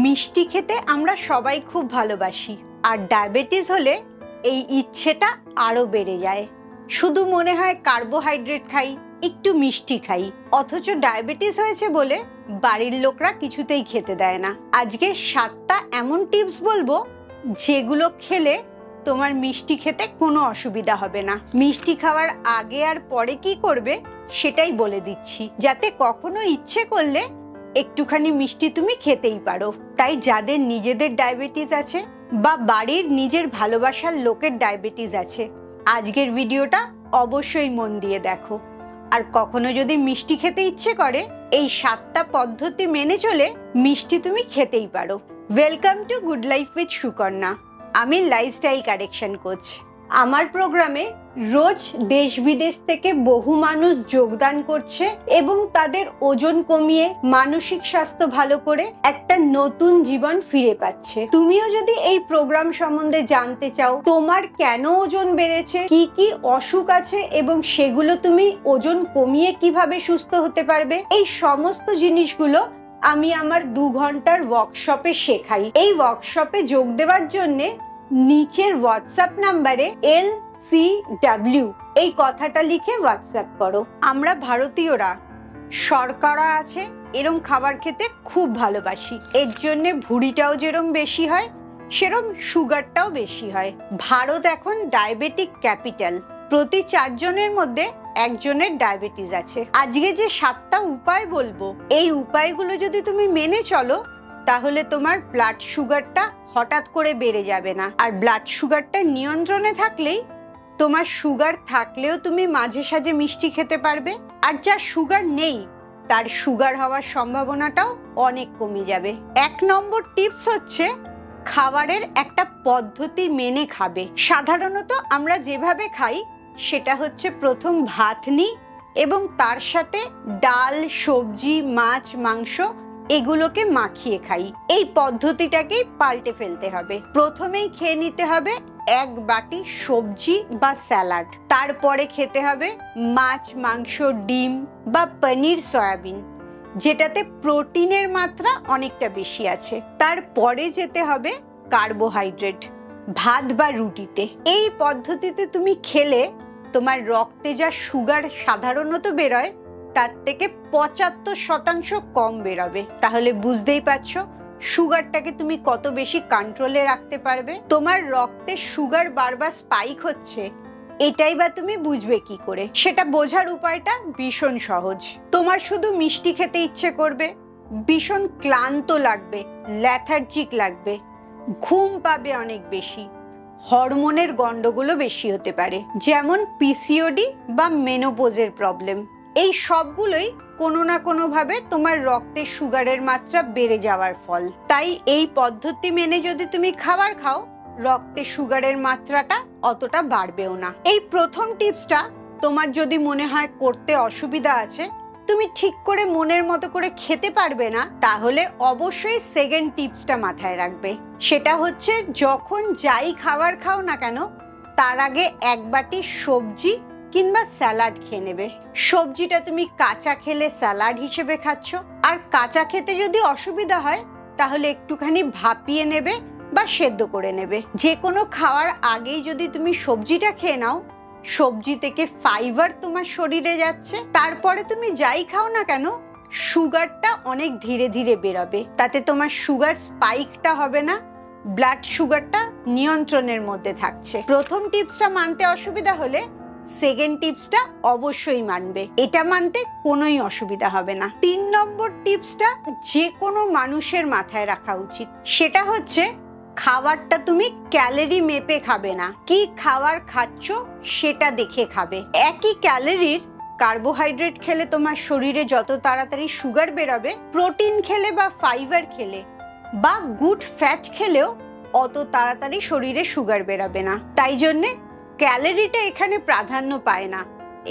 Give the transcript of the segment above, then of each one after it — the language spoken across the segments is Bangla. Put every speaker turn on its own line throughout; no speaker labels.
মিষ্টি খেতে আমরা সবাই খুব ভালোবাসি, আর ডায়াবেটিস হলে এই ইচ্ছেটা আরো বেড়ে যায়। শুধু মনে হয় কার্বোহাইড্রেট খাই, একটু মিষ্টি খাই, অথচ ডায়াবেটিস হয়েছে বলে বাড়ির লোকরা কিছুতেই খেতে দেয় না। আজকে 7টা এমন টিপস বলবো যেগুলো খেলে তোমার মিষ্টি খেতে কোনো অসুবিধা হবে না। মিষ্টি খাওয়ার আগে আর পরে কি করবে সেটাই বলে দিচ্ছি, যাতে কখনো ইচ্ছে করলে একটুখানি মিষ্টি তুমি খেতেই পারো। তাই যাদের নিজেদের ডায়াবেটিস আছে বা বাড়ির নিজের ভালোবাসার লোকের ডায়াবেটিস আছে, আজকের ভিডিওটা অবশ্যই মন দিয়ে দেখো। আর কখনো যদি মিষ্টি খেতে ইচ্ছে করে, এই 7টা পদ্ধতি মেনে চলে মিষ্টি তুমি খেতেই পারো। Welcome to good life with Sukanya. আমি লাইফস্টাইল কারেকশন কোচ। আমার প্রোগ্রামে রোজ দেশ বিদেশ থেকে বহু মানুষ যোগদান করছে এবং তাদের ওজন কমিয়ে মানসিক স্বাস্থ্য ভালো করে একটা নতুন জীবন ফিরে পাচ্ছে। তুমিও যদি এই প্রোগ্রাম সম্বন্ধে জানতে চাও, তোমার কেন ওজন বেড়েছে, কি কি অসুখ আছে এবং সেগুলো তুমি ওজন কমিয়ে কিভাবে সুস্থ হতে পারবে, এই সমস্ত জিনিসগুলো আমি আমার 2 ঘন্টার ওয়ার্কশপে শেখাই। এই ওয়ার্কশপে যোগ দেওয়ার জন্য নিচের হোয়াটসঅ্যাপ নাম্বারে LCW এই কথাটা লিখে হোয়াটসঅ্যাপ করো। আমরা ভারতীয়রা শর্করা আছে এরম খাবার খেতে খুব ভালোবাসি। এর জন্য ভুঁড়িটাও যেরম বেশি হয়, সেরম সুগারটাও বেশি হয়। ভারত এখন ডায়াবেটিক ক্যাপিটাল। প্রতি 4 জনের মধ্যে একজনের ডায়াবেটিস আছে। আজকে যে 7টা উপায় বলবো, এই উপায়গুলো যদি তুমি মেনে চলো, তাহলে তোমার ব্লাড সুগারটা হঠাৎ করে বেড়ে যাবে না। আর ব্লাড সুগারটা নিয়ন্ত্রণে থাকলেই তোমার সুগার থাকলেও তুমি মাঝে সাঝে মিষ্টি খেতে পারবে। আর যার সুগার নেই তার সুগার হওয়ার সম্ভাবনাটাও অনেক কমে যাবে। 1 নম্বর টিপস হচ্ছে খাবারের একটা পদ্ধতি মেনে খাবে। সাধারণত আমরা যেভাবে খাই সেটা হচ্ছে প্রথম ভাত নিই এবং তার সাথে ডাল, সবজি, মাছ, মাংস এগুলোকে মাখিয়ে খাই। এই পদ্ধতিটাকেই পাল্টে ফেলতে হবে। প্রথমেই খেয়ে নিতে হবে 1 বাটি সবজি বা স্যালাড, তারপরে খেতে হবে মাছ, মাংস, ডিম বা পনির, সয়াবিন, যেটাতে প্রোটিনের মাত্রা অনেকটা বেশি আছে। তারপরে যেতে হবে কার্বোহাইড্রেট, ভাত বা রুটিতে। এই পদ্ধতিতে তুমি খেলে তোমার রক্তে যা সুগার সাধারণত বেরোয় তার থেকে 75% কম বেরোবে। তাহলে বুঝতেই পারছো সুগারটাকে তুমি কত বেশি কন্ট্রোলে রাখতে পারবে। তোমার রক্তে সুগার বারবার স্পাইক হচ্ছে, এটাই বা তুমি বুঝবে কি করে? সেটা বোঝার উপায়টা ভীষণ সহজ। তোমার শুধু মিষ্টি খেতে ইচ্ছে করবে, ভীষণ ক্লান্ত লাগবে, ল্যাথার্জিক লাগবে, ঘুম পাবে অনেক বেশি, হরমোনের গন্ডগোলও বেশি হতে পারে, যেমন পিসিওডি বা মেনোপোজের প্রবলেম। এই সবগুলোই কোনো না কোনো ভাবে তোমার রক্তে সুগারের মাত্রা বেড়ে যাওয়ার ফল। তাই এই পদ্ধতি মেনে যদি তুমি খাবার খাও, রক্তে সুগারের মাত্রাটা অতটা বাড়বেও না। এই প্রথম টিপসটা তোমার যদি মনে হয় করতে অসুবিধা আছে, তুমি ঠিক করে মনের মতো করে খেতে পারবে না, তাহলে অবশ্যই সেকেন্ড টিপসটা মাথায় রাখবে। সেটা হচ্ছে যখন যাই খাবার খাও না কেন, তার আগে 1 বাটি সবজি কিংবা স্যালাড খেয়ে নেবে। সবজিটা তুমি কাঁচা খেলে স্যালাড হিসেবে খাচ্ছ, আর কাঁচা খেতে যদি অসুবিধা হয় তাহলে একটুখানি ভাপিয়ে নেবে বা সেদ্ধ করে নেবে। যে কোনো খাওয়ার আগেই যদি তুমি সবজিটা খেয়ে নাও, সবজি থেকে ফাইবার তোমার শরীরে যাচ্ছে, তারপরে তুমি যাই খাও না কেন সুগারটা অনেক ধীরে ধীরে বেরোবে। তাতে তোমার সুগার স্পাইকটা হবে না, ব্লাড সুগারটা নিয়ন্ত্রণের মধ্যে থাকছে। প্রথম টিপসটা মানতে অসুবিধা হলে সেকেন্ড টিপসটা অবশ্যই মানবে, এটা মানতে কোনোই অসুবিধা হবে না। 3 নম্বর টিপসটা যে কোনো মানুষের মাথায় রাখা উচিত। সেটা হচ্ছে খাবারটা তুমি ক্যালোরি মেপে খাবে না, কি খাবার খাচ্ছ সেটা দেখে খাবে। একই ক্যালোরির কার্বোহাইড্রেট খেলে তোমার শরীরে যত তাড়াতাড়ি সুগার বেরোবে, প্রোটিন খেলে বা ফাইবার খেলে বা গুড ফ্যাট খেলেও অত তাড়াতাড়ি শরীরে সুগার বেরোবে না। তাই জন্যে ক্যালোরিটা এখানে প্রাধান্য পায় না।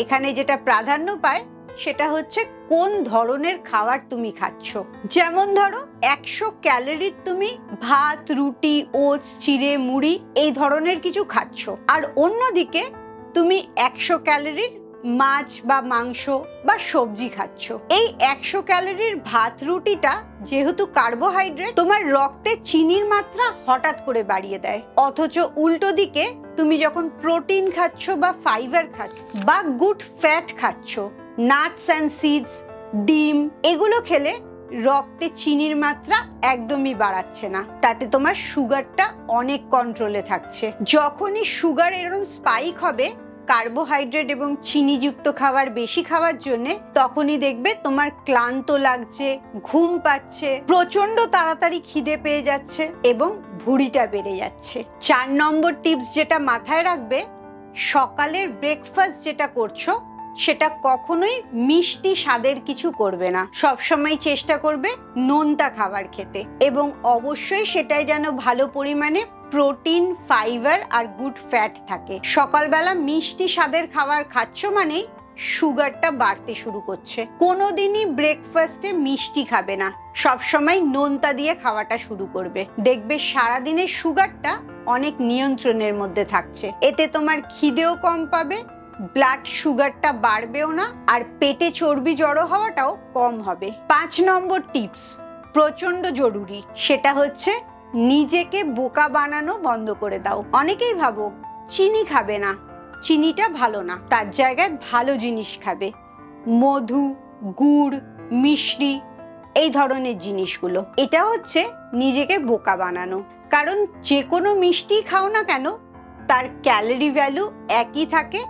এখানে যেটা প্রাধান্য পায় সেটা হচ্ছে কোন ধরনের খাবার তুমি খাচ্ছ। যেমন ধরো 100 ক্যালোরির তুমি ভাত, রুটি, ওটস, চিড়ে, মুড়ি এই ধরনের কিছু খাচ্ছ, আর অন্যদিকে তুমি 100 ক্যালোরির মাছ বা মাংস বা সবজি খাচ্ছ। এই 100 ক্যালোরির ভাত রুটিটা যেহেতু কার্বোহাইড্রেট, তোমার রক্তে চিনির মাত্রা হঠাৎ করে বাড়িয়ে দেয়। অথচ উল্টো দিকে তুমি যখন প্রোটিন খাচ্ছ বা ফাইবার খাচ্ছ বা গুড ফ্যাট খাচ্ছ, নাটস অ্যান্ড সিডস, ডিম, এগুলো খেলে রক্তে চিনির মাত্রা একদমই বাড়াচ্ছে না। তাতে তোমার সুগারটা অনেক কন্ট্রোলে থাকছে। যখনই সুগার এরকম স্পাইক হবে কার্বোহাইড্রেট এবং চিনিযুক্ত খাবার বেশি খাওয়ার জন্য, তখনই দেখবে তোমার ক্লান্ত লাগছে, ঘুম পাচ্ছে, প্রচন্ড তাড়াতাড়ি খিদে পেয়ে যাচ্ছে এবং ভুঁড়িটা বেড়ে যাচ্ছে। 4 নম্বর টিপস যেটা মাথায় রাখবে, সকালের ব্রেকফাস্ট যেটা করছো সেটা কখনোই মিষ্টি স্বাদের কিছু করবে না। সবসময় চেষ্টা করবে নোনতা খাবার খেতে এবং অবশ্যই সেটাই যেন ভালো পরিমাণে প্রোটিন, ফাইবার আর গুড ফ্যাট থাকে। সকালবেলা মিষ্টি স্বাদের খাবার খাচ্ছ মানেই সুগারটা বাড়তে শুরু করছে। কোনোদিনই ব্রেকফাস্টে মিষ্টি খাবে না, সবসময় নোনতা দিয়ে খাওয়াটা শুরু করবে। দেখবে সারাদিনের সুগারটা অনেক নিয়ন্ত্রণের মধ্যে থাকছে। এতে তোমার খিদেও কম পাবে, ব্লাড সুগারটা বাড়বেও না, আর পেটে চর্বি জড়ো হওয়াটাও কম হবে। 5 নম্বর টিপস প্রচন্ড জরুরি, সেটা হচ্ছে নিজেকে বোকা বানানো বন্ধ করে দাও। অনেকেই ভাবো চিনি খাবে না, চিনিটা ভালো না, তার জায়গায় ভালো জিনিস খাবে, মধু, গুড়, মিশ্রি, এই ধরনের জিনিসগুলো। এটা হচ্ছে নিজেকে বোকা বানানো। কারণ যে কোনো মিষ্টি খাও না কেন তার ক্যালোরি ভ্যালু একই থাকে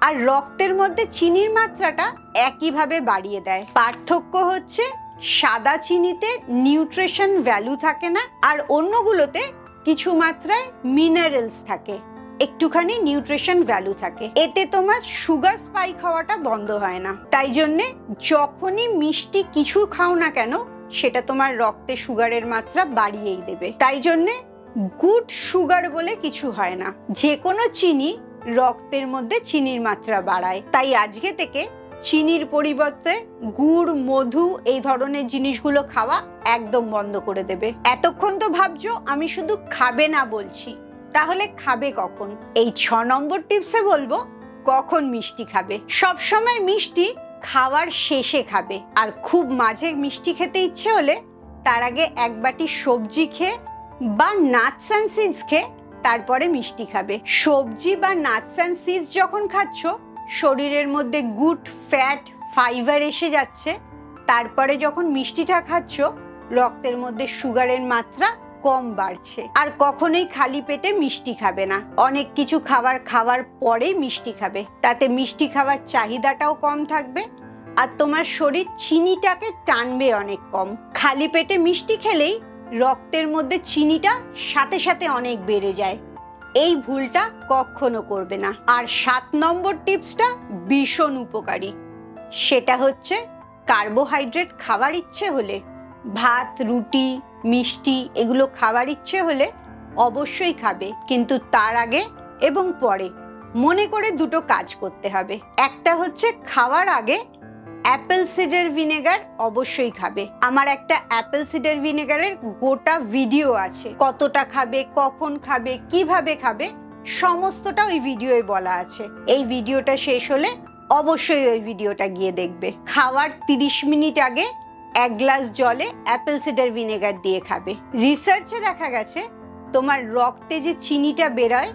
আর রক্তের মধ্যে চিনির মাত্রাটা একইভাবে বাড়িয়ে দেয়। পার্থক্য হচ্ছে সাদা চিনিতে নিউট্রিশন ভ্যালু থাকে না আর অন্যগুলোতে কিছু মাত্রায় মিনারেলস থাকে, একটুখানি নিউট্রিশন ভ্যালু থাকে। এতে তোমার সুগার স্পাইক হওয়াটা বন্ধ হয় না। তাই জন্যে যখনই মিষ্টি কিছু খাও না কেন সেটা তোমার রক্তে সুগারের মাত্রা বাড়িয়েই দেবে। তাই জন্যে গুড সুগার বলে কিছু হয় না, যে কোনো চিনি রক্তের মধ্যে চিনির মাত্রা বাড়ায়। তাই আজকে থেকে চিনির পরিবর্তে গুড়, মধু, এই ধরনের জিনিসগুলো খাওয়া একদম বন্ধ করে দেবে। এতক্ষণ তো ভাবছো আমি শুধু খাবে না বলছি, তাহলে খাবে কখন? এই 6 নম্বর টিপসে বলবো কখন মিষ্টি খাবে। সব সময় মিষ্টি খাওয়ার শেষে খাবে, আর খুব মাঝে মিষ্টি খেতে ইচ্ছে হলে তার আগে 1 বাটি সবজি খেয়ে বা নাটস অ্যান্ড সিডস খেয়ে তারপরে মিষ্টি খাবে। সবজি বা নাটস অ্যান্ড সিডস যখন খাচ্ছ শরীরের মধ্যে গুড ফ্যাট, ফাইবার এসে যাচ্ছে, তারপরে যখন মিষ্টিটা খাচ্ছ রক্তের মধ্যে সুগারের মাত্রা কম বাড়ছে। আর কখনোই খালি পেটে মিষ্টি খাবে না, অনেক কিছু খাওয়ার পরেই মিষ্টি খাবে। তাতে মিষ্টি খাওয়ার চাহিদাটাও কম থাকবে আর তোমার শরীর চিনিটাকে টানবে অনেক কম। খালি পেটে মিষ্টি খেলেই রক্তের মধ্যে চিনিটা সাথে সাথে অনেক বেড়ে যায়। এই ভুলটা কখনো করবে না। আর 7 নম্বর টিপসটা ভীষণ উপকারী, সেটা হচ্ছে কার্বোহাইড্রেট খাবার ইচ্ছে হলে, ভাত, রুটি, মিষ্টি এগুলো খাবার ইচ্ছে হলে অবশ্যই খাবে, কিন্তু তার আগে এবং পরে মনে করে দুটো কাজ করতে হবে। একটা হচ্ছে খাওয়ার আগে অ্যাপেল সিডার ভিনেগার অবশ্যই খাবে। আমার একটা অ্যাপেল সিডার ভিনেগারের গোটা ভিডিও আছে, কতটা খাবে, কখন খাবে, কিভাবে খাবে, সমস্তটা ওই ভিডিওয়ে বলা আছে। এই ভিডিওটা শেষ হলে অবশ্যই ওই ভিডিওটা গিয়ে দেখবে। খাওয়ার 30 মিনিট আগে 1 গ্লাস জলে অ্যাপেল সিডার ভিনেগার দিয়ে খাবে। রিসার্চে দেখা গেছে তোমার রক্তে যে চিনিটা বেরোয়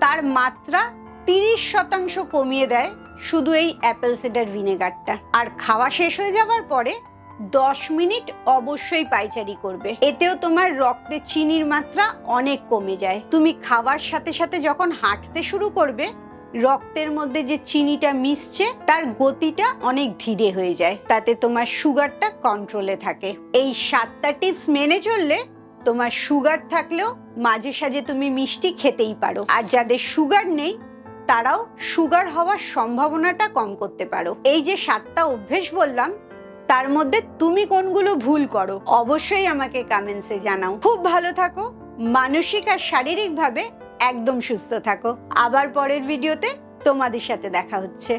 তার মাত্রা 30% কমিয়ে দেয় শুধু এই অ্যাপেল সিডার ভিনেগারটা। আর খাওয়া শেষ হয়ে যাওয়ার পরে 10 মিনিট অবশ্যই পায়চারি করবে, এতেও তোমার রক্তে চিনির মাত্রা অনেক কমে যায়। তুমি খাওয়ার সাথে সাথে যখন হাঁটতে শুরু করবে রক্তের মধ্যে যে চিনিটা মিশছে তার গতিটা অনেক ধীরে হয়ে যায়, তাতে তোমার সুগারটা কন্ট্রোলে থাকে। এই 7টা টিপস মেনে চললে তোমার সুগার থাকলেও মাঝে সাঝে তুমি মিষ্টি খেতেই পারো, আর যাদের সুগার নেই তারাও সুগার হওয়ার সম্ভাবনাটা কম করতে পারো। এই যে 7টা অভ্যেস বললাম তার মধ্যে তুমি কোনগুলো ভুল করো অবশ্যই আমাকে কমেন্টসে জানাও। খুব ভালো থাকো, মানসিক আর শারীরিকভাবে একদম সুস্থ থাকো। আবার পরের ভিডিওতে তোমাদের সাথে দেখা হচ্ছে।